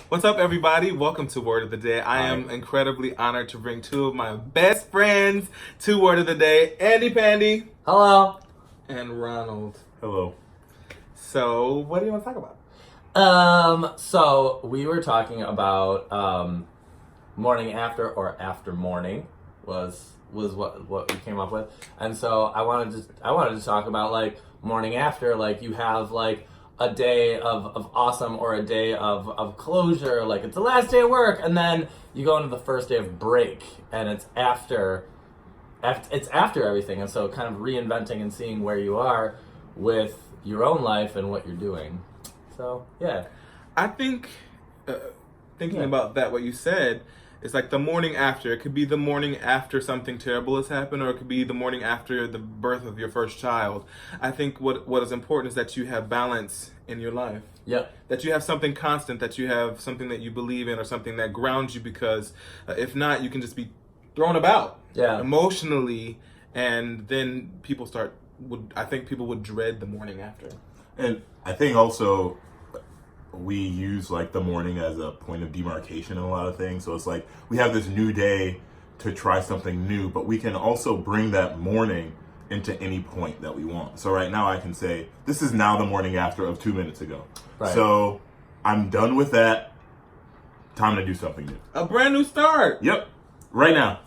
What's up, everybody? Welcome to Word of the Day. I am incredibly honored to bring two of my best friends to Word of the Day, Andy Pandy Hello. and Ronald. Hello. So, what do you want to talk about? So we were talking about morning after or after morning was what we came up with, and so I wanted to talk about like morning after, like you have like a day of awesome or a day of closure, like it's the last day of work, and then you go into the first day of break, and it's after everything, and so kind of reinventing and seeing where you are with your own life and what you're doing. So yeah, I think, thinking about that, what you said, it's like the morning after. It could be the morning after something terrible has happened, or it could be the morning after the birth of your first child. I think what is important is that you have balance in your life. Yep. That you have something constant, that you have something that you believe in, or something that grounds you, because if not, you can just be thrown about emotionally, and then I think people would dread the morning after. And I think also we use like the morning as a point of demarcation in a lot of things. So it's like we have this new day to try something new, but we can also bring that morning into any point that we want. So right now I can say, this is now the morning after of 2 minutes ago. Right. So I'm done with that. Time to do something new. A brand new start. Yep. Right now.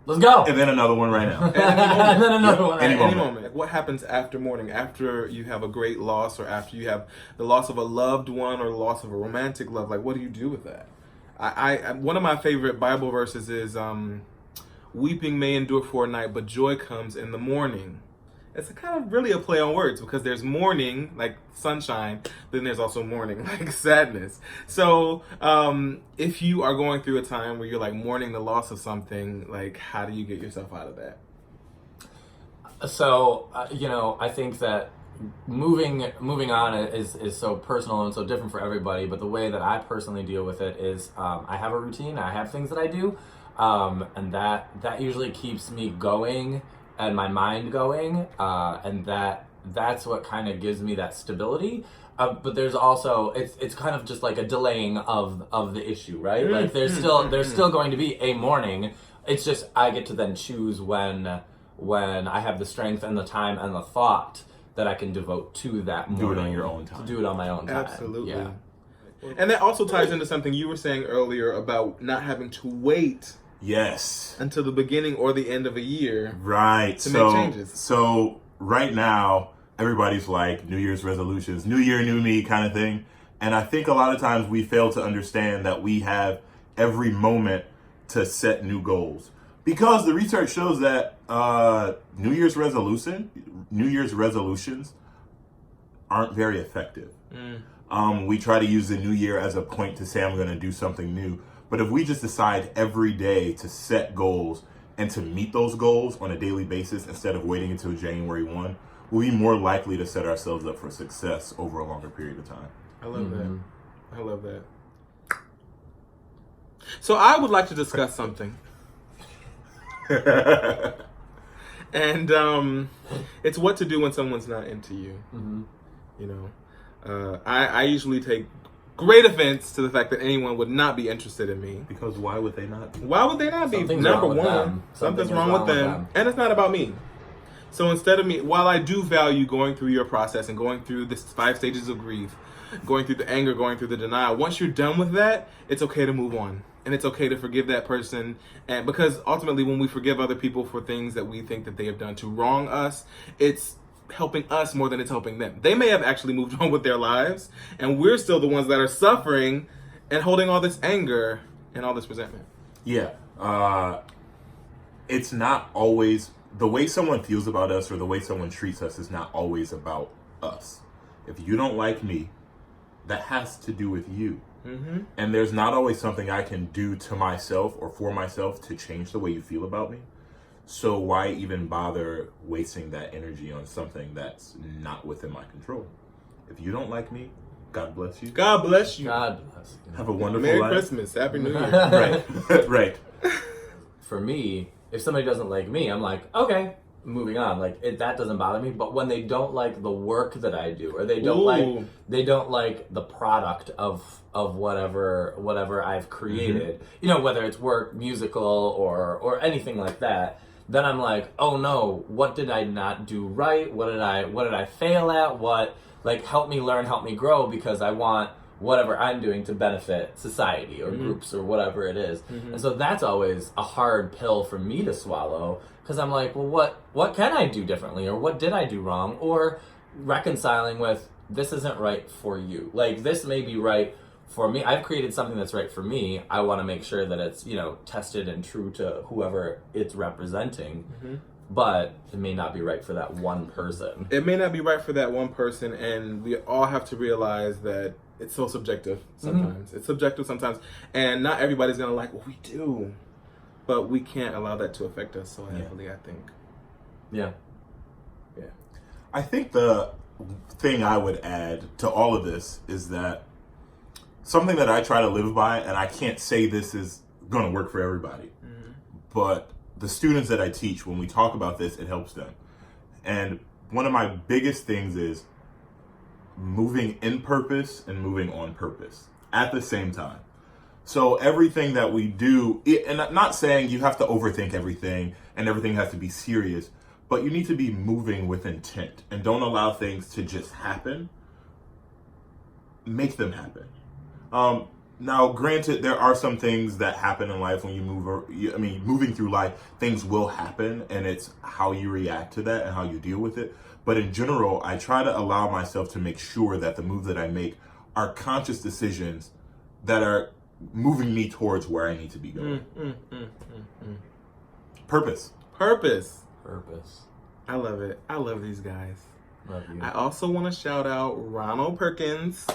Let's go. And then another one right now. And then another one. Any Any moment. moment. What happens after morning? After you have a great loss, or after you have the loss of a loved one, or the loss of a romantic love? Like, what do you do with that? I one of my favorite Bible verses is, "Weeping may endure for a night, but joy comes in the morning." It's kind of really a play on words, because there's morning, like sunshine, then there's also mourning, like sadness. So if you are going through a time where you're like mourning the loss of something, like how do you get yourself out of that? So I think that moving on is so personal and so different for everybody. But the way that I personally deal with it is I have a routine. I have things that I do, and that usually keeps me going and my mind going, and that's what kind of gives me that stability. But there's also it's kind of just like a delaying of the issue, right? Like there's still going to be a morning. It's just I get to then choose when I have the strength and the time and the thought that I can devote to that morning. Do it on your own time. To do it on my own time. Absolutely. Yeah. And that also ties into something you were saying earlier about not having to wait Yes. until the beginning or the end of a year Right. to make changes. So right now, everybody's like New Year's resolutions, New Year, New Me kind of thing. And I think a lot of times we fail to understand that we have every moment to set new goals. Because the research shows that New Year's resolutions aren't very effective. We try to use the new year as a point to say I'm going to do something new. But if we just decide every day to set goals and to meet those goals on a daily basis instead of waiting until January 1, we'll be more likely to set ourselves up for success over a longer period of time. I love that. I love that. So I would like to discuss something. And it's what to do when someone's not into you. You know, I usually take great offense to the fact that anyone would not be interested in me. Because why would they not be? Why would they not be? Something's Number wrong with one, them. something's wrong with them. And it's not about me. So instead of me, while I do value going through your process and going through this 5 stages of grief, going through the anger, going through the denial, once you're done with that, it's okay to move on. And it's okay to forgive that person. And because ultimately when we forgive other people for things that we think that they have done to wrong us, it's helping us more than it's helping them. They may have actually moved on with their lives, and we're still the ones that are suffering and holding all this anger and all this resentment. Yeah. It's not always, the way someone feels about us or the way someone treats us is not always about us. If you don't like me, that has to do with you. And there's not always something I can do to myself or for myself to change the way you feel about me. So why even bother wasting that energy on something that's not within my control? If you don't like me, God bless you. God bless you. God bless you. Have a wonderful Merry life. Christmas. Happy New Year. Right. Right. For me, if somebody doesn't like me, I'm like, okay, moving on. Like that doesn't bother me. But when they don't like the work that I do, or they don't Ooh. like the product of whatever I've created, you know, whether it's work, musical, or anything like that, then I'm like, oh no, what did I not do right? What did I fail at? What, like, help me learn, help me grow, because I want whatever I'm doing to benefit society or groups or whatever it is. And so that's always a hard pill for me to swallow, because I'm like, well, what can I do differently, or what did I do wrong? Or reconciling with, this isn't right for you. Like, this may be right for me. I've created something that's right for me. I want to make sure that it's, you know, tested and true to whoever it's representing. But it may not be right for that one person. It may not be right for that one person, and we all have to realize that it's so subjective sometimes. It's subjective sometimes, and not everybody's gonna like what we do, but we can't allow that to affect us so heavily, I think. Yeah. I think the thing I would add to all of this is that something that I try to live by, and I can't say this is going to work for everybody, but the students that I teach, when we talk about this, it helps them. And one of my biggest things is moving in purpose and moving on purpose at the same time. So everything that we do, and I'm not saying you have to overthink everything and everything has to be serious, but you need to be moving with intent, and don't allow things to just happen. Make them happen. Now, granted, there are some things that happen in life when you move. Moving through life, things will happen, and it's how you react to that and how you deal with it. But in general, I try to allow myself to make sure that the moves that I make are conscious decisions that are moving me towards where I need to be going. Purpose. I love it. I love these guys. Love you. I also want to shout out Ronald Perkins,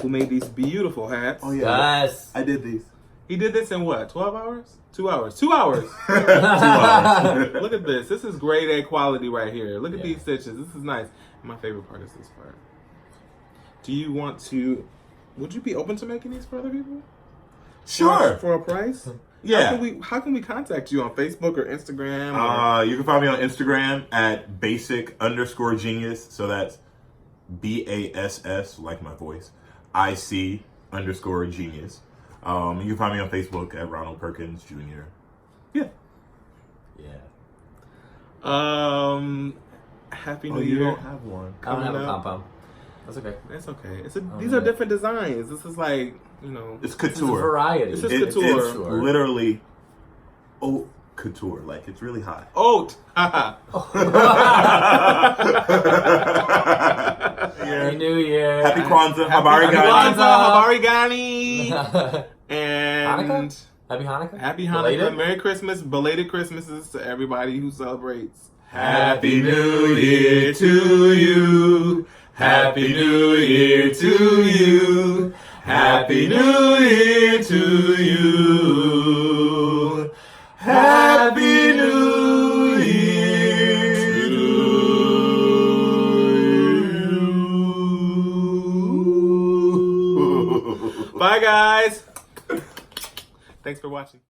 who made these beautiful hats. Oh yeah, Yes. I did these. He did this in what, 12 hours? 2 hours. 2 hours. 2 hours. Look at this. This is grade A quality right here. Look at Yeah. these stitches. This is nice. My favorite part is this part. Do you want to, would you be open to making these for other people? Sure. For a price? Yeah. How can we contact you on Facebook or Instagram? Or... You can find me on Instagram at basic_genius. So that's BASS, like my voice, IC_genius. You can find me on Facebook at Ronald Perkins Jr. Yeah. Happy New You Year. don't have one. I don't have a Coming up. pom-pom. That's okay. That's okay. These are different designs. This is like, you know. It's It's a couture. variety. It's just It's couture. literally haute couture. Like, it's really hot. Oat. Haha. Happy New Year. Happy Kwanzaa. Happy Habari Gani. Kwanzaa, Habarigani. And Hanukkah? Happy Hanukkah. Happy Hanukkah. Belated? Merry Christmas. Belated Christmases to everybody who celebrates. Happy New Year to you. Happy New Year to you. Happy New Year to you. Happy New Year to you. Bye, guys. Thanks for watching.